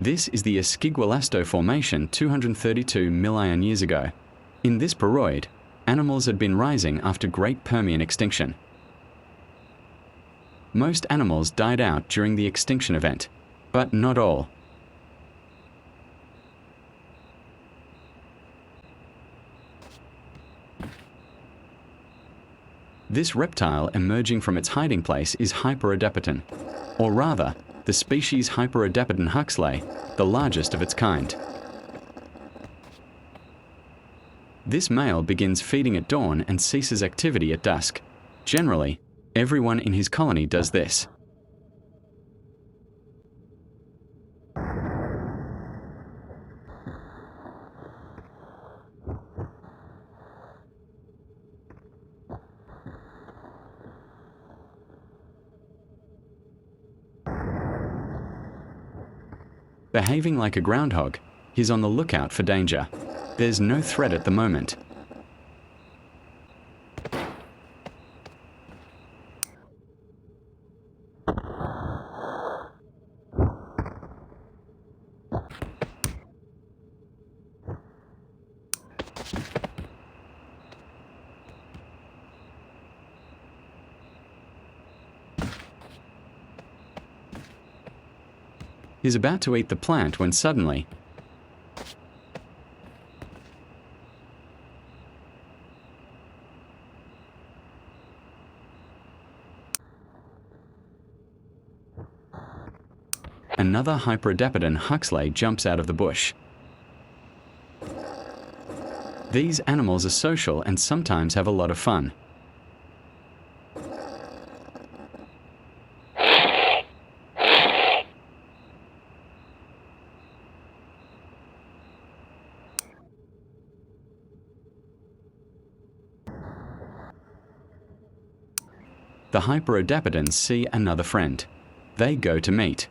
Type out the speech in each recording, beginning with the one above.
This is the Esquigualasto Formation 232 million years ago. In this poroid, animals had been rising after Great Permian extinction. Most animals died out during the extinction event, but not all. This reptile emerging from its hiding place is Hyperodepeton, or rather, the species Hyperodepeton huxley, the largest of its kind. This male begins feeding at dawn and ceases activity at dusk. Generally, everyone in his colony does this. Behaving like a groundhog, he's on the lookout for danger. There's no threat at the moment. He's about to eat the plant when suddenly, another Hyperodepeton huxley jumps out of the bush. These animals are social and sometimes have a lot of fun. The Hyperodepetons see another friend. They go to meet.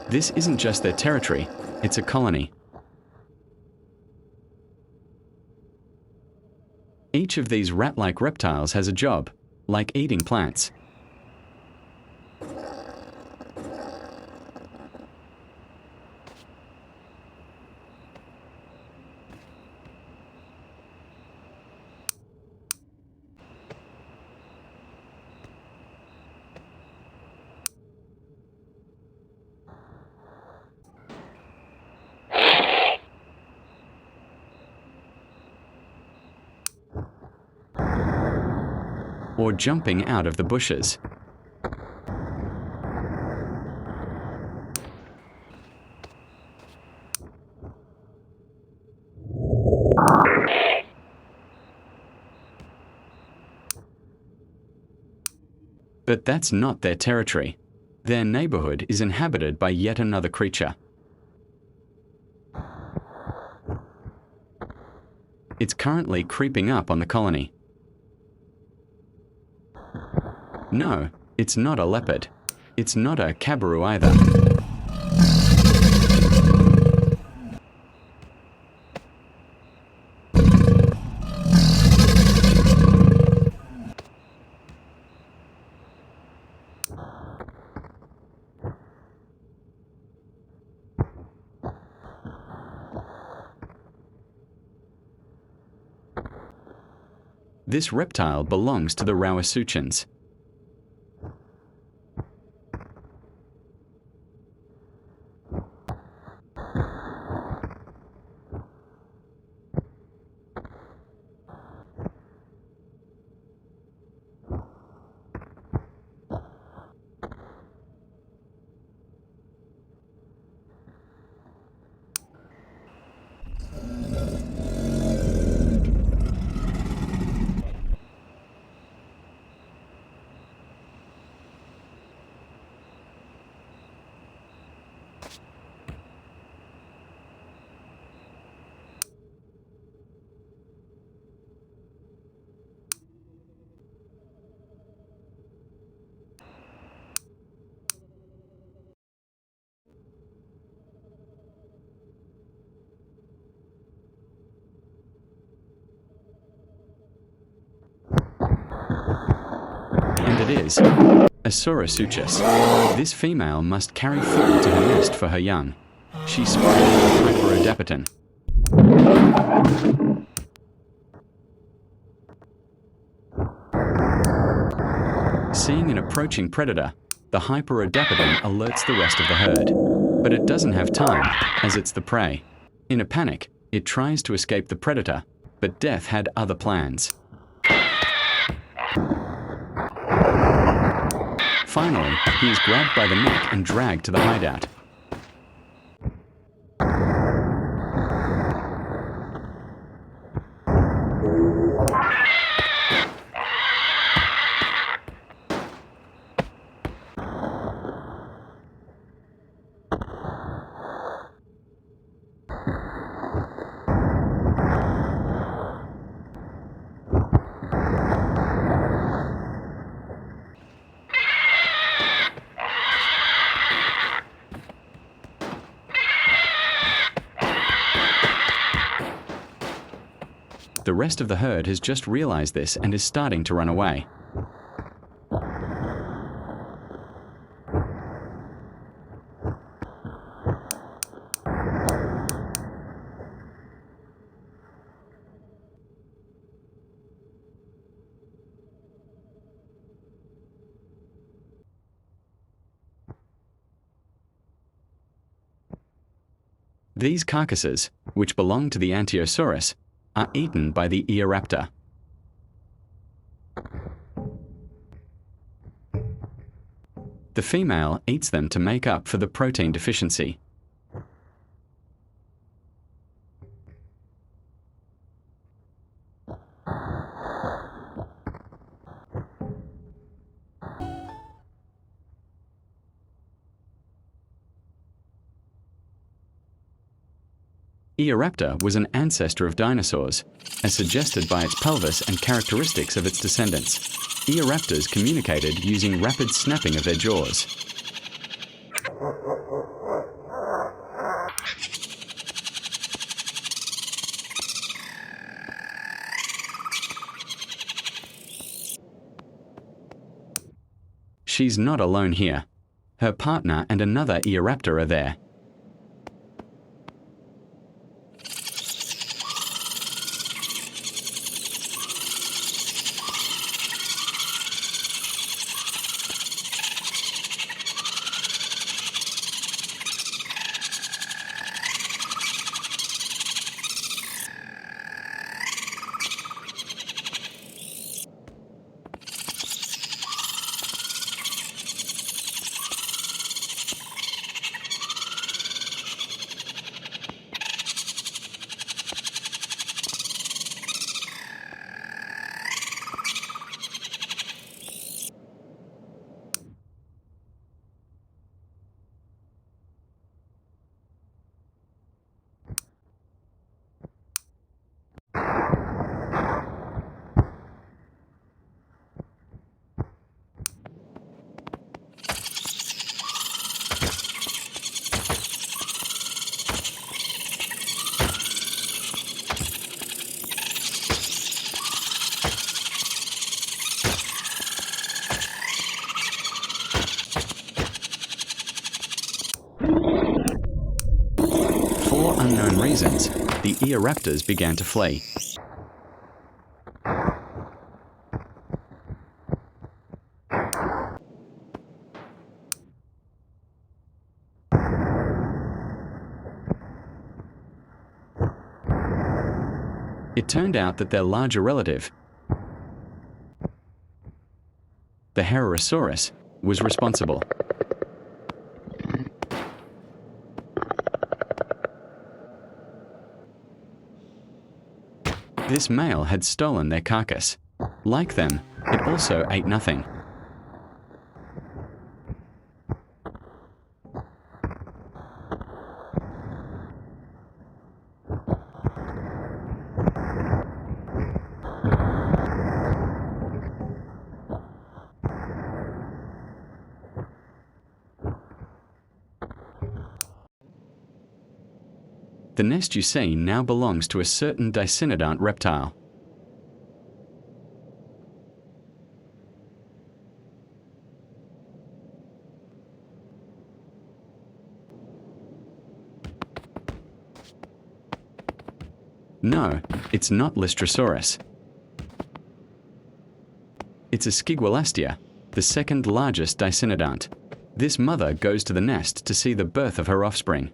This isn't just their territory, it's a colony. Each of these rat-like reptiles has a job, like eating plants. Or jumping out of the bushes. But that's not their territory. Their neighborhood is inhabited by yet another creature. It's currently creeping up on the colony. No, it's not a leopard. It's not a cabaroo either. This reptile belongs to the Rawasuchans. It is a Saurosuchus. This female must carry food to her nest for her young. She spotted a Hyperodepeton. Seeing an approaching predator, the Hyperodepeton alerts the rest of the herd. But it doesn't have time, as it's the prey. In a panic, it tries to escape the predator, but Death had other plans. Finally, he is grabbed by the neck and dragged to the hideout. The rest of the herd has just realized this and is starting to run away. These carcasses, which belong to the Ankylosaurus, are eaten by the Eoraptor. The female eats them to make up for the protein deficiency. Eoraptor was an ancestor of dinosaurs, as suggested by its pelvis and characteristics of its descendants. Eoraptors communicated using rapid snapping of their jaws. She's not alone here. Her partner and another Eoraptor are there. For unknown reasons, the Eoraptors began to flee. It turned out that their larger relative, the Heterosaurus, was responsible. This male had stolen their carcass. Like them, it also ate nothing. The nest you see now belongs to a certain dicynodont reptile. No, it's not Lystrosaurus. It's Esquigualastia, the second largest dicynodont. This mother goes to the nest to see the birth of her offspring.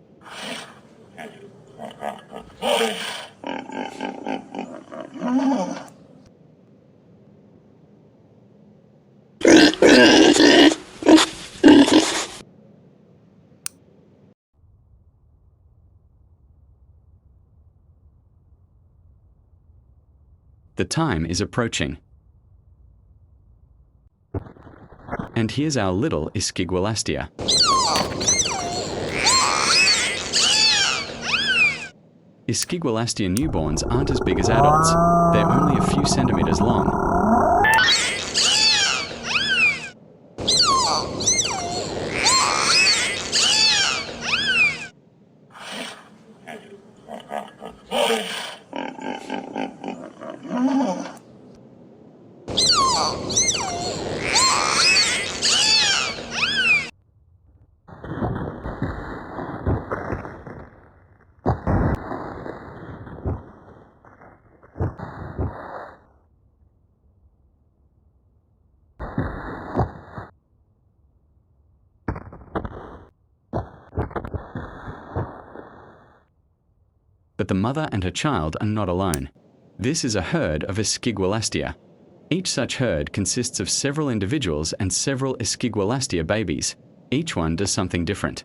The time is approaching. And here's our little Esquigualastia. Esquigualastia newborns aren't as big as adults. They're only a few centimeters long. But the mother and her child are not alone. This is a herd of Esquigualastia. Each such herd consists of several individuals and several Esquigualastia babies. Each one does something different.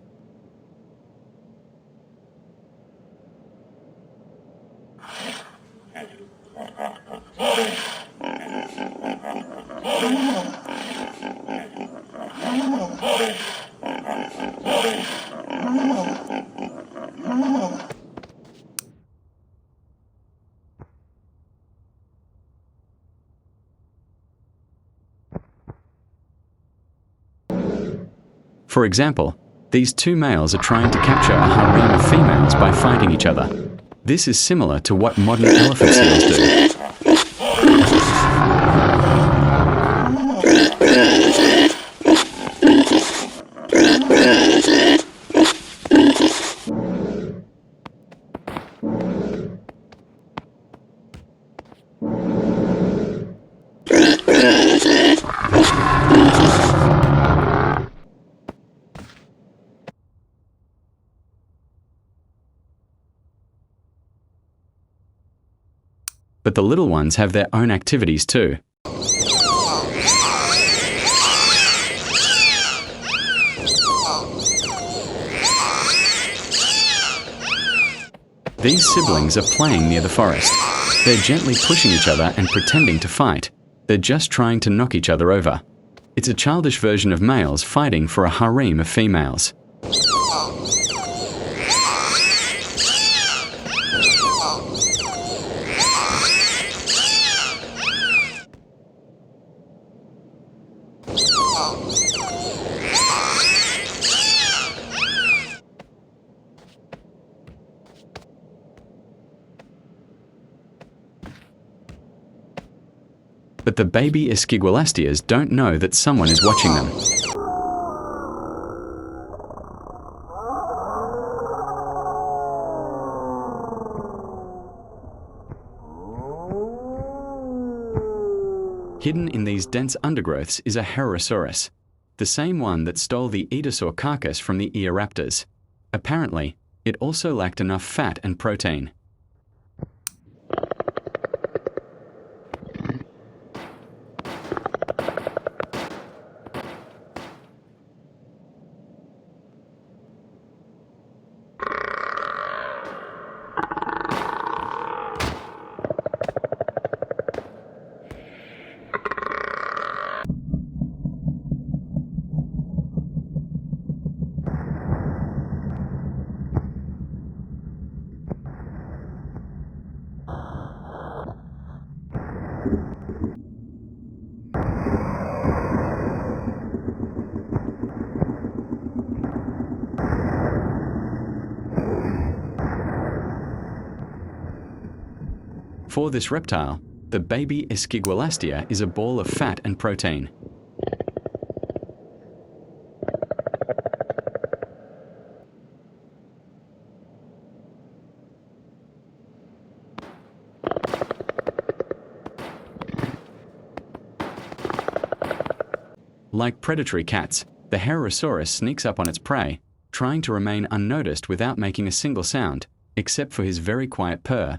For example, these two males are trying to capture a harem of females by fighting each other. This is similar to what modern elephant seals do. But the little ones have their own activities too. These siblings are playing near the forest. They're gently pushing each other and pretending to fight. They're just trying to knock each other over. It's a childish version of males fighting for a harem of females. But the baby Esquigualastias don't know that someone is watching them. Hidden in these dense undergrowths is a Heterosaurus, the same one that stole the Edosaur carcass from the Eoraptors. Apparently, it also lacked enough fat and protein. For this reptile, the baby Esquigualastia is a ball of fat and protein. Like predatory cats, the Heterosaurus sneaks up on its prey, trying to remain unnoticed without making a single sound, except for his very quiet purr.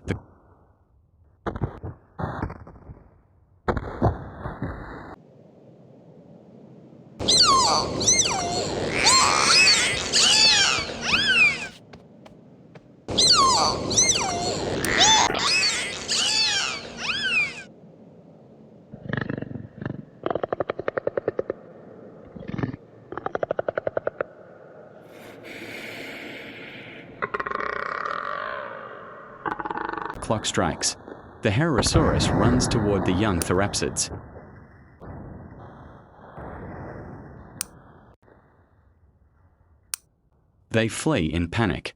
Clock strikes. The Heterosaurus runs toward the young therapsids. They flee in panic.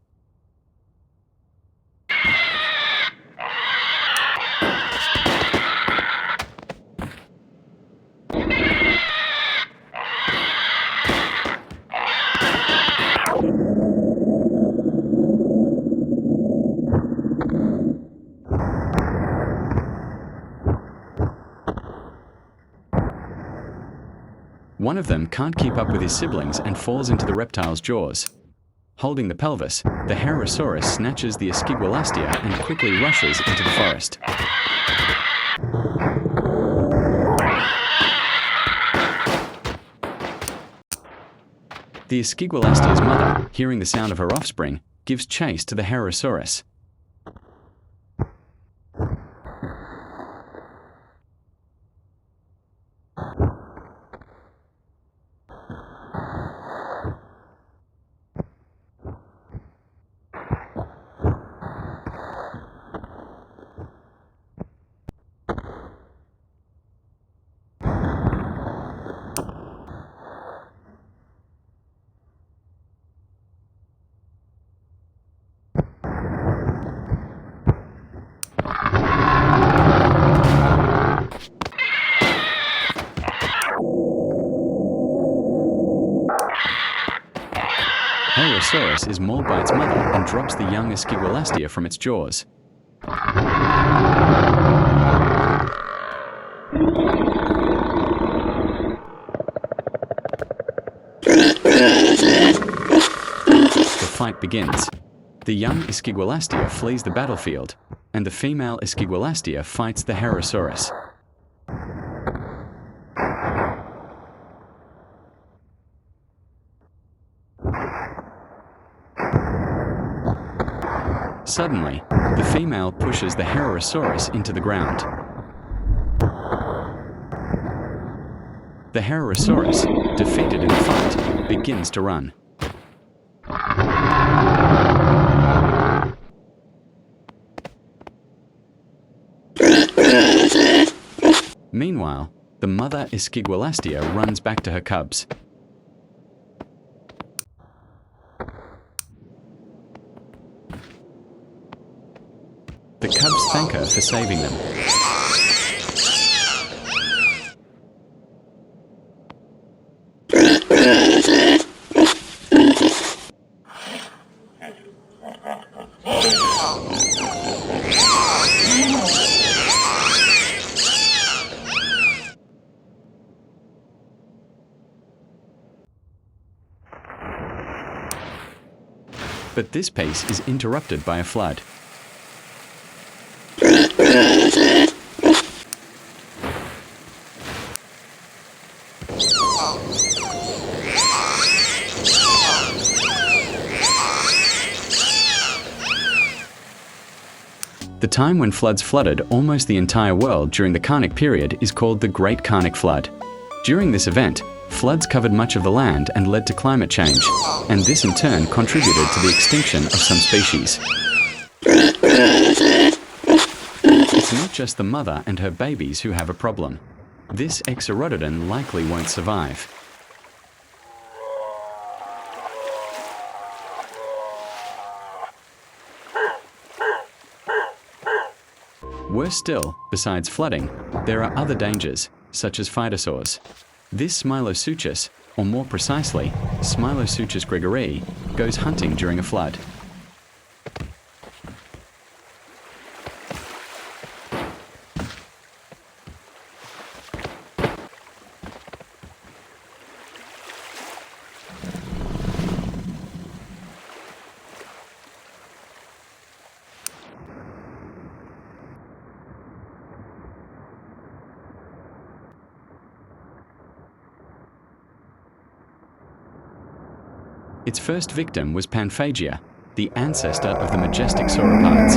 One of them can't keep up with his siblings and falls into the reptile's jaws. Holding the pelvis, the Heterosaurus snatches the Esquigualastia and quickly rushes into the forest. The Esquigualastia's mother, hearing the sound of her offspring, gives chase to the Heterosaurus. Heterosaurus is mauled by its mother and drops the young Esquigualastia from its jaws. The fight begins. The young Esquigualastia flees the battlefield, and the female Esquigualastia fights the Heterosaurus. Suddenly, the female pushes the Heterosaurus into the ground. The Heterosaurus, defeated in the fight, begins to run. Meanwhile, the mother Esquigualastia runs back to her cubs. The cubs thank her for saving them. But this pace is interrupted by a flood. The time when floods flooded almost the entire world during the Carnic period is called the Great Carnic Flood. During this event, floods covered much of the land and led to climate change, and this in turn contributed to the extinction of some species. It's not just the mother and her babies who have a problem. This exorododon likely won't survive. Worse still, besides flooding, there are other dangers, such as phytosaurs. This Smilosuchus, or more precisely, Smilosuchus gregorii, goes hunting during a flood. Its first victim was Panphagia, the ancestor of the majestic sauropods.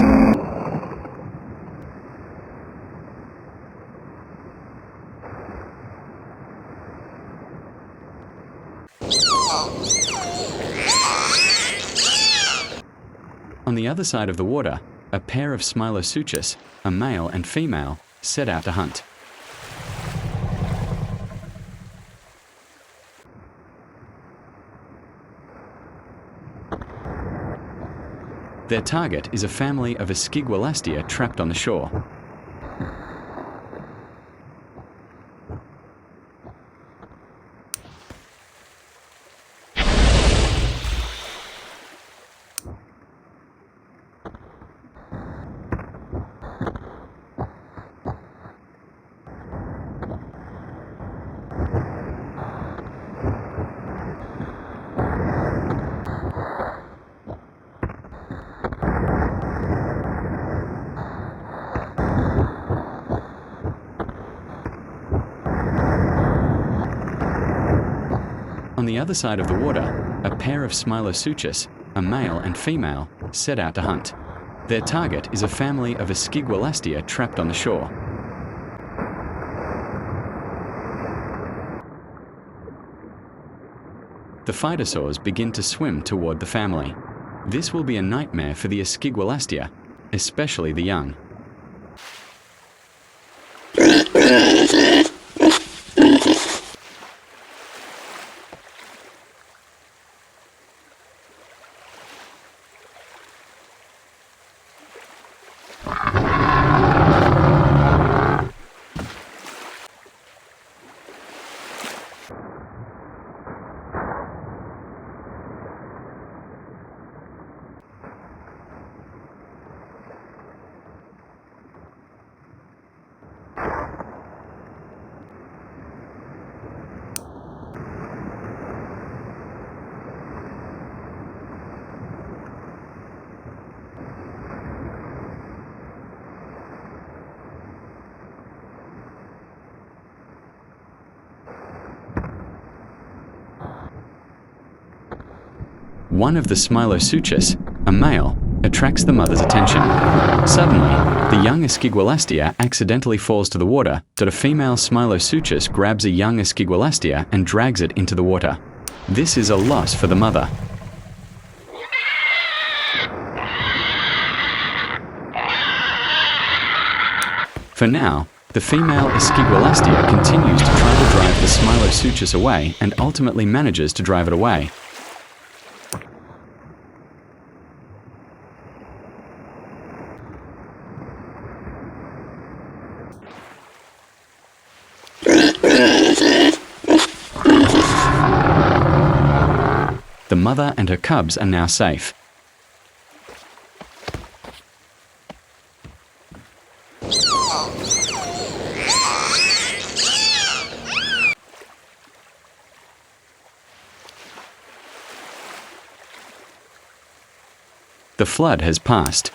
On the other side of the water, a pair of Smiloseuchus, a male and female, set out to hunt. Their target is a family of Esquigualastia trapped on the shore. On the other side of the water, a pair of Smiloseuchus, a male and female, set out to hunt. Their target is a family of Esquigualastia trapped on the shore. The phytosaurs begin to swim toward the family. This will be a nightmare for the Esquigualastia, especially the young. One of the Smiloseuchus, a male, attracts the mother's attention. Suddenly, the young Esquigualastia accidentally falls to the water, but a female Smiloseuchus grabs a young Esquigualastia and drags it into the water. This is a loss for the mother. For now, the female Esquigualastia continues to try to drive the Smiloseuchus away and ultimately manages to drive it away. The mother and her cubs are now safe. The flood has passed.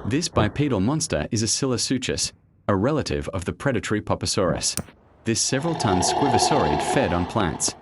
This bipedal monster is a Siloseuchus, a relative of the predatory Poposaurus. This several-ton squivosaurid fed on plants.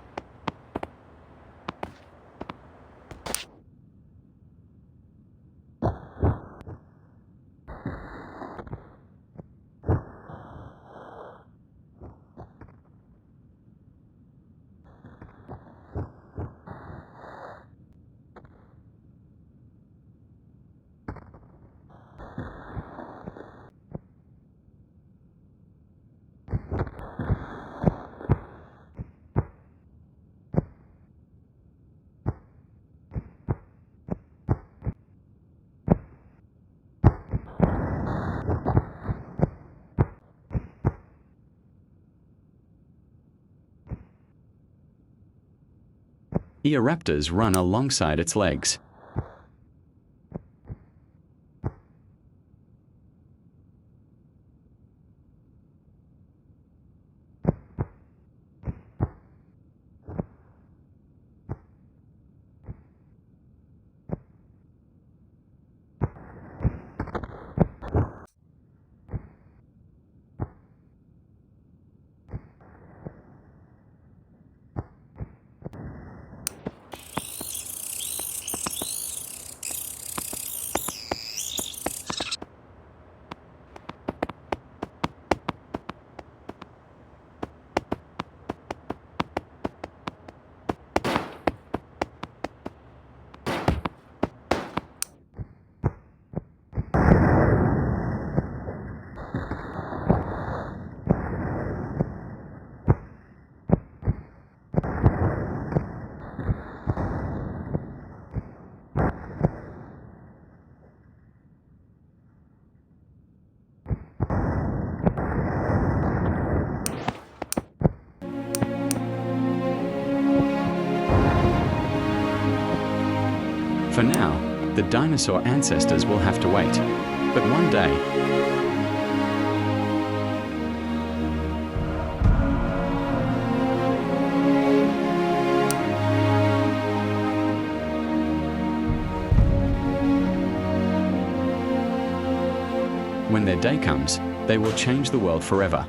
Eoraptors run alongside its legs. For now, the dinosaur ancestors will have to wait. But one day, when their day comes, they will change the world forever.